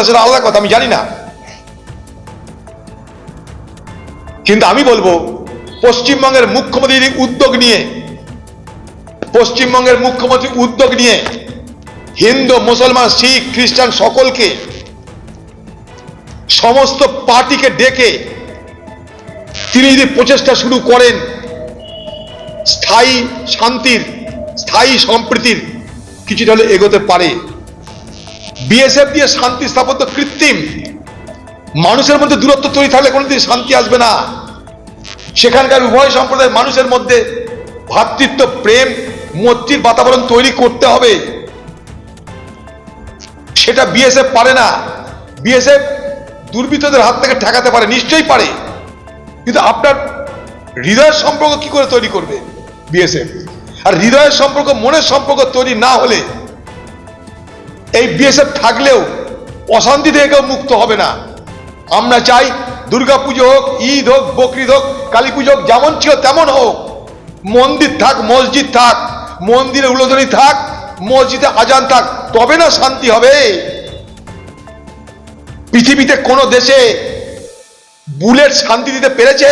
সেটা আলাদা কথা, আমি জানি না। কিন্তু আমি বলবো পশ্চিমবঙ্গের মুখ্যমন্ত্রী উদ্যোগ নিয়ে হিন্দু, মুসলমান, শিখ, খ্রিস্টান সকলকে, সমস্ত পার্টিকে ডেকে তিনি যদি প্রচেষ্টা শুরু করেন স্থায়ী শান্তির, স্থায়ী সম্প্রীতির, কিছুটা হলে এগোতে পারে। বিএসএফ দিয়ে শান্তি স্থাপত্য কৃত্রিম, মানুষের মধ্যে দূরত্ব তৈরি থাকলে কোনোদিন শান্তি আসবে না। সেখানকার উভয় সম্প্রদায়ের মানুষের মধ্যে ভ্রাতৃত্ব, প্রেম, মৈত্রীর বাতাবরণ তৈরি করতে হবে। সেটা বিএসএফ পারে না। বিএসএফ দুর্বৃত্তদের হাত থেকে ঠেকাতে পারে, নিশ্চয়ই পারে, কিন্তু আপনার হৃদয়ের সম্পর্ক কি করে তৈরি করবে বিএসএফ? আর হৃদয়ের সম্পর্ক, মনের সম্পর্ক তৈরি না হলে এই বিএসএফ থাকলেও অশান্তি থেকে কেউ মুক্ত হবে না। আমরা চাই দুর্গাপুজো হোক, ঈদ হোক, বকরিদ হোক, কালী পুজো হোক, যেমন ছিল তেমন হোক। মন্দির থাক, মসজিদ থাক, মন্দিরে উলুধ্বনি থাক, মসজিদে আজান থাক, তবে না শান্তি হবে। পৃথিবীতে কোন দেশে বুলেট শান্তি দিতে পেরেছে?